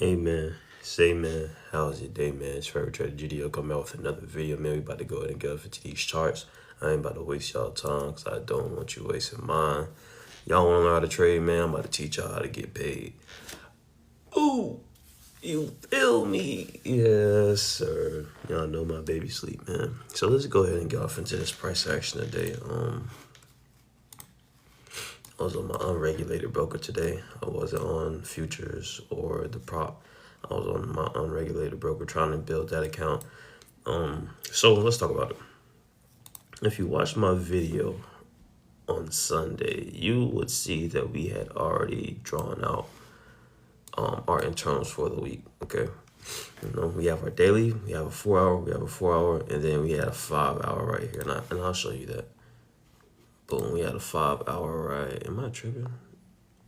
Amen. Say, man, how's your day, man? It's Trevor Trader GDO coming out with another video, man. We about to go ahead and get into these charts. I ain't about to waste y'all time because I don't want you wasting mine. Y'all want to learn how to trade, man? I'm about to teach y'all how to get paid. Ooh, you feel me? Yes, sir. Y'all know my baby sleep, man. So let's go ahead and get off into this price action today. I was on my unregulated broker today. I wasn't on futures or the prop. I was on my unregulated broker trying to build that account. So let's talk about it. If you watched my video on Sunday, you would see that we had already drawn out our internals for the week. Okay, we have our daily, we have a 4 hour, we have a 4 hour, and then we had a 5 hour right here, and I'll show you that. Boom, we had a 5 hour right. Am I tripping?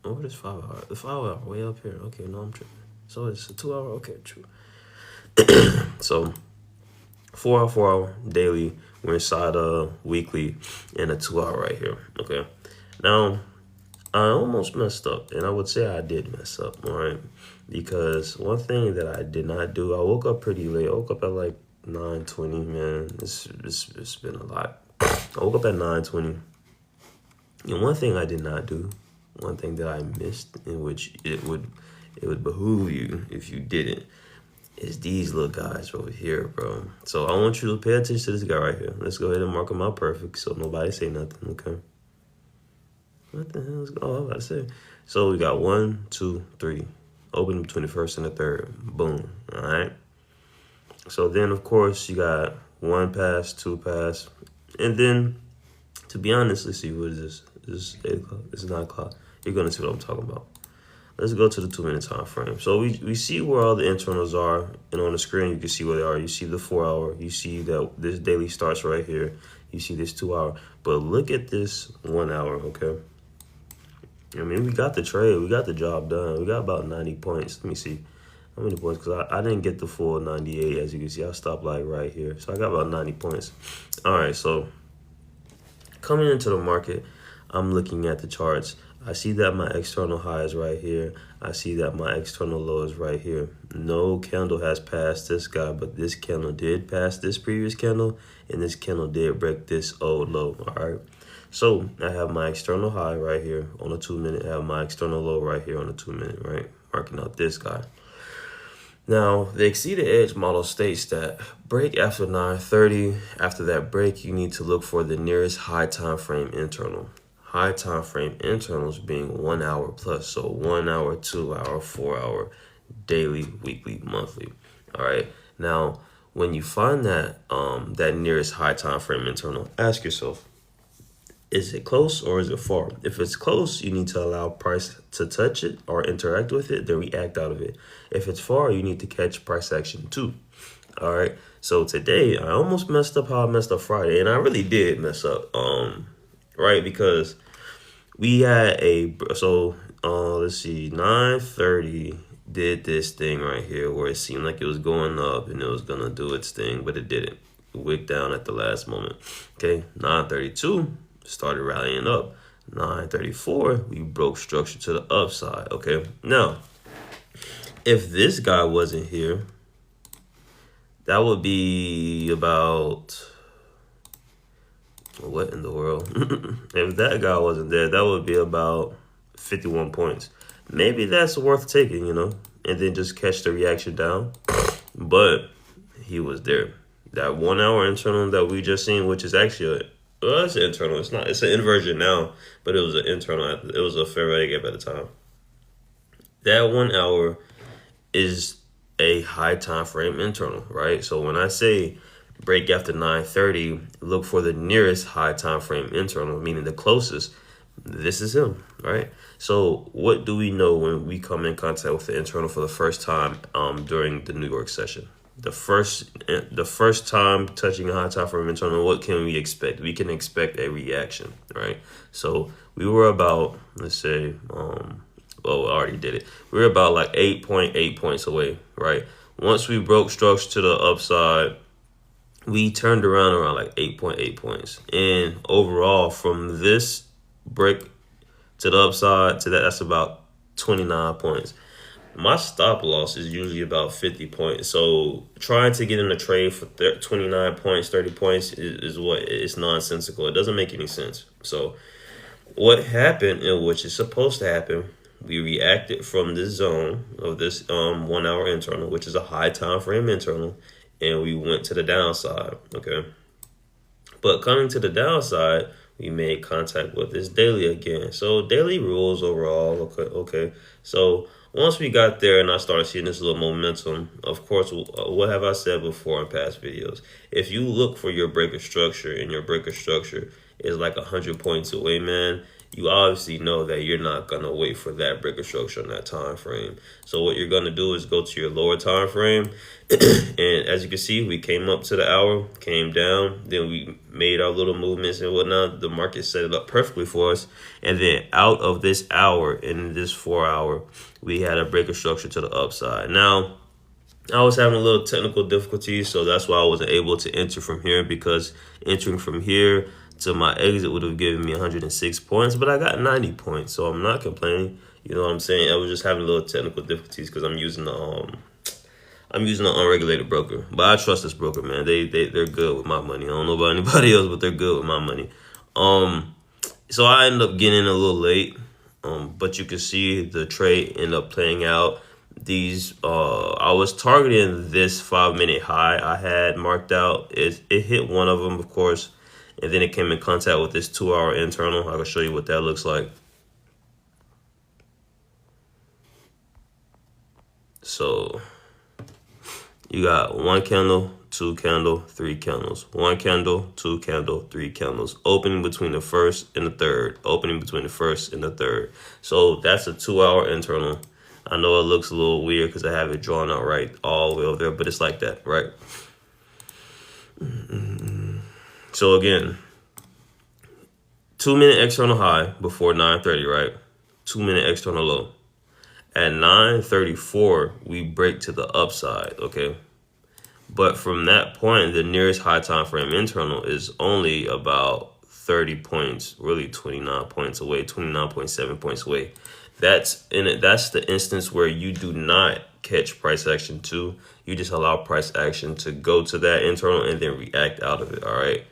Oh, what is 5 hour? The 5 hour way up here. Okay, no, I'm tripping. So it's a 2 hour. Okay, true. So 4 hour daily. We're inside a weekly and a 2 hour right here. Okay. Now I almost messed up, and I would say I did mess up. All right, because one thing that I did not do, I woke up pretty late. I woke up at like 9:20. Man, it's been a lot. I woke up at 9:20. And one thing I did not do, one thing that I missed, in which it would behoove you if you didn't, is these little guys over here, bro. So I want you to pay attention to this guy right here. Let's go ahead and mark him out perfect so nobody say nothing, okay? What the hell is going on? I was about to say. So we got 1, 2, 3. Open between the first and the third. Boom. All right. So then, of course, you got 1 pass, 2 pass. And then, to be honest, let's see, what is this? This is 8 o'clock. This is 9 o'clock. You're going to see what I'm talking about. Let's go to the 2-minute time frame. So we see where all the internals are, and on the screen you can see where they are. You see the 4 hour. You see that this daily starts right here. You see this 2 hour. But look at this 1 hour, okay? I mean, we got the trade. We got the job done. We got about 90 points. Let me see how many points, because I didn't get the full 98. As you can see, I stopped like right here. So I got about 90 points. All right, so coming into the market, I'm looking at the charts. I see that my external high is right here. I see that my external low is right here. No candle has passed this guy, but this candle did pass this previous candle, and this candle did break this old low, all right? So I have my external high right here on a 2-minute. I have my external low right here on a 2-minute, right? Marking out this guy. Now, the exceeded edge model states that break after 9:30. After that break, you need to look for the nearest high time frame internal. High time frame internals being 1 hour plus. So 1 hour, 2 hour, 4 hour, daily, weekly, monthly. All right. Now, when you find that that nearest high time frame internal, ask yourself, is it close or is it far? If it's close, you need to allow price to touch it or interact with it, then react out of it. If it's far, you need to catch price action too. All right. So today I almost messed up how I messed up Friday, and I really did mess up. Right, because we had let's see, 9:30 did this thing right here where it seemed like it was going up and it was gonna do its thing, but it didn't. It wicked down at the last moment. Okay, 9:32 started rallying up. 9:34 we broke structure to the upside. Okay, now if this guy wasn't here, that would be about, what in the world? If that guy wasn't there, that would be about 51 points. Maybe that's worth taking, and then just catch the reaction down. But he was there. That 1 hour internal that we just seen, which is actually it's an internal. It's not. It's an inversion now, but it was an internal. It was a fair value gap at the time. That 1 hour is a high time frame internal, right? So when I say break after 9:30, look for the nearest high time frame internal, meaning the closest. This is him, right? So what do we know when we come in contact with the internal for the first time during the New York session? The first time touching a high time frame internal, what can we expect? We can expect a reaction, right? So we were about, let's say, I already did it. We were about like 8.8 points away, right? Once we broke structure to the upside, we turned around like 8.8 points. And overall, from this break to the upside to that's about 29 points. my stop loss is usually about 50 points. So trying to get in a trade for 29 points, 30 points is what it's nonsensical. It doesn't make any sense. So what happened, and which is supposed to happen, we reacted from this zone of this 1 hour internal, which is a high time frame internal, and we went to the downside. Okay. But coming to the downside, we made contact with this daily again. So daily rules overall. Okay. So once we got there and I started seeing this little momentum, of course, what have I said before in past videos? If you look for your breaker structure and your breaker structure is like 100 points away, man, you obviously know that you're not gonna wait for that breaker structure on that time frame. So what you're gonna do is go to your lower time frame, and as you can see, we came up to the hour, came down, then we made our little movements and whatnot. The market set it up perfectly for us, and then out of this hour in this 4 hour, we had a breaker structure to the upside. Now, I was having a little technical difficulties, so that's why I wasn't able to enter from here, because entering from here to my exit would have given me 106 points, but I got 90 points, so I'm not complaining. You know what I'm saying? I was just having a little technical difficulties because I'm using the unregulated broker, but I trust this broker, man. They're good with my money. I don't know about anybody else, but they're good with my money. So I ended up getting in a little late, but you can see the trade ended up playing out. I was targeting this 5-minute high I had marked out. It hit one of them, of course, and then it came in contact with this 2-hour internal. I can show you what that looks like. So you got 1 candle, 2 candle, 3 candles, 1 candle, 2 candle, 3 candles, opening between the first and the third, opening between the first and the third. So that's a 2-hour internal. I know it looks a little weird because I have it drawn out right all the way over there, but it's like that, right? So again, 2-minute external high before 9:30, right? 2-minute external low. At 9:34, we break to the upside, okay? But from that point, the nearest high time frame internal is only about 30 points, really 29 points away, 29.7 points away. That's the instance where you do not catch price action too. You just allow price action to go to that internal and then react out of it, all right?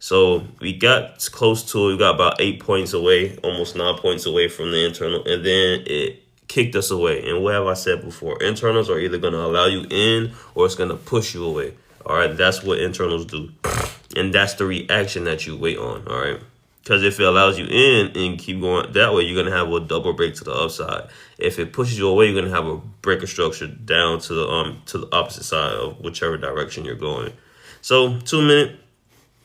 So we got close to it. We got about 8 points away, almost 9 points away from the internal, and then it kicked us away. And what have I said before? Internals are either going to allow you in or it's going to push you away. All right, that's what internals do. And that's the reaction that you wait on, all right? Because if it allows you in and keep going that way, you're going to have a double break to the upside. If it pushes you away, you're going to have a breaker structure down to the opposite side of whichever direction you're going. So 2-minute,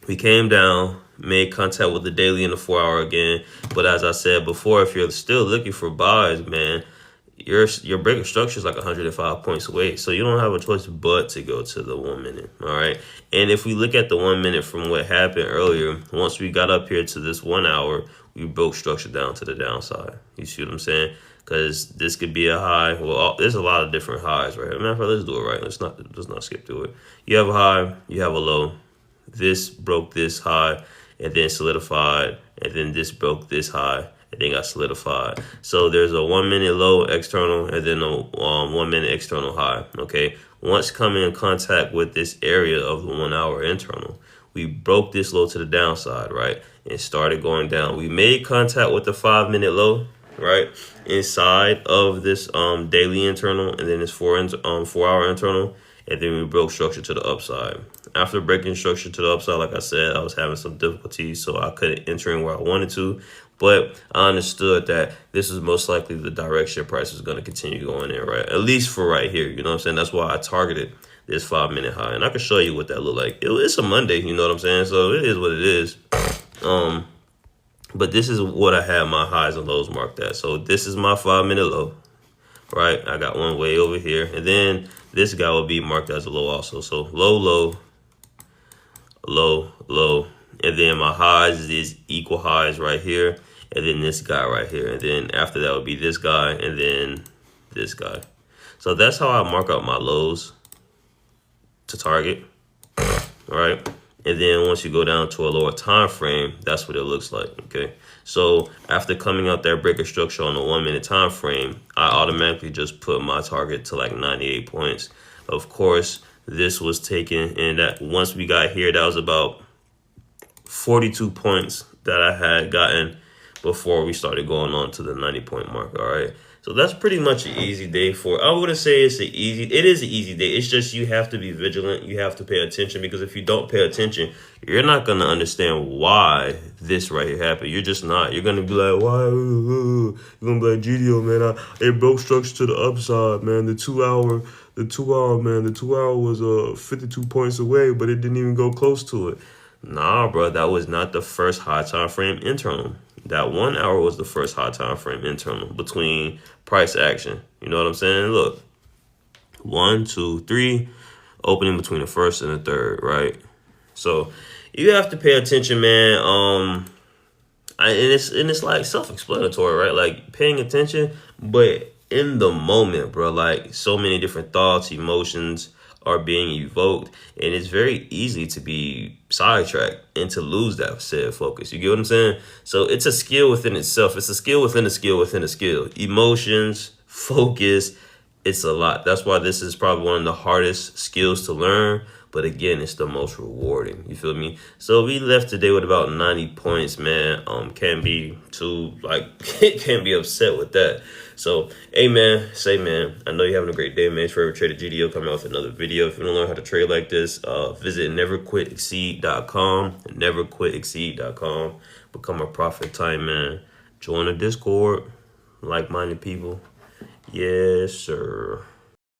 we came down, made contact with the daily in the 4-hour again. But as I said before, if you're still looking for buys, man, your breaker structure is like 105 points away. So you don't have a choice but to go to the 1 minute. All right. And if we look at the 1 minute from what happened earlier, once we got up here to this 1 hour, we broke structure down to the downside. You see what I'm saying? Because this could be a high. Well, there's a lot of different highs, right? Matter of fact, let's do it right. Let's not skip through it. You have a high, you have a low. This broke this high and then solidified, and then this broke this high and then got solidified. So there's a 1 minute low external and then a 1 minute external high. Okay. Once coming in contact with this area of the 1 hour internal, we broke this low to the downside, right? And started going down. We made contact with the 5 minute low, right? Inside of this daily internal and then this 4 hour internal. And then we broke structure to the upside. After breaking structure to the upside, like I said, I was having some difficulties, so I couldn't enter in where I wanted to. But I understood that this is most likely the direction price is going to continue going in, right? At least for right here, you know what I'm saying? That's why I targeted this 5 minute high. And I can show you what that looked like. It's a Monday, you know what I'm saying? So it is what it is. But this is what I had my highs and lows marked at. So this is my 5 minute low, right? I got one way over here. And then this guy will be marked as a low also. So low, low, low, low. And then my highs is equal highs right here. And then this guy right here. And then after that would be this guy and then this guy. So that's how I mark out my lows to target. All right. And then once you go down to a lower time frame, that's what it looks like. Okay. So after coming out that breaker structure on the 1 minute time frame, I automatically just put my target to like 98 points. Of course, this was taken, and that once we got here, that was about 42 points that I had gotten before we started going on to the 90 point mark. All right. So that's pretty much an easy day for, I wouldn't say it is an easy day. It's just you have to be vigilant. You have to pay attention, because if you don't pay attention, you're not going to understand why this right here happened. You're just not. You're going to be like, why? You're going to be like, GDO, man, it broke structure to the upside, man. The 2 hour, man, the 2 hour was 52 points away, but it didn't even go close to it. Nah, bro, that was not the first high time frame internal. That 1 hour was the first high time frame internal between price action. You know what I'm saying? Look, 1, 2, 3, opening between the first and the third, right? So you have to pay attention, man. And it's like self-explanatory, right? Like paying attention, but in the moment, bro, like so many different thoughts, emotions are being evoked, and it's very easy to be sidetracked and to lose that said focus. You get what I'm saying? So it's a skill within itself. It's a skill within a skill within a skill. Emotions, focus, it's a lot. That's why this is probably one of the hardest skills to learn. But again, it's the most rewarding. You feel me? So we left today with about 90 points, man. Can't be too, can't be upset with that. So, hey, man, I know you're having a great day, man. It's Forever Trader GDO coming out with another video. If you want to learn how to trade like this, visit neverquitexceed.com, neverquitexceed.com. Become a profit time, man. Join the Discord, like-minded people. Yes, sir.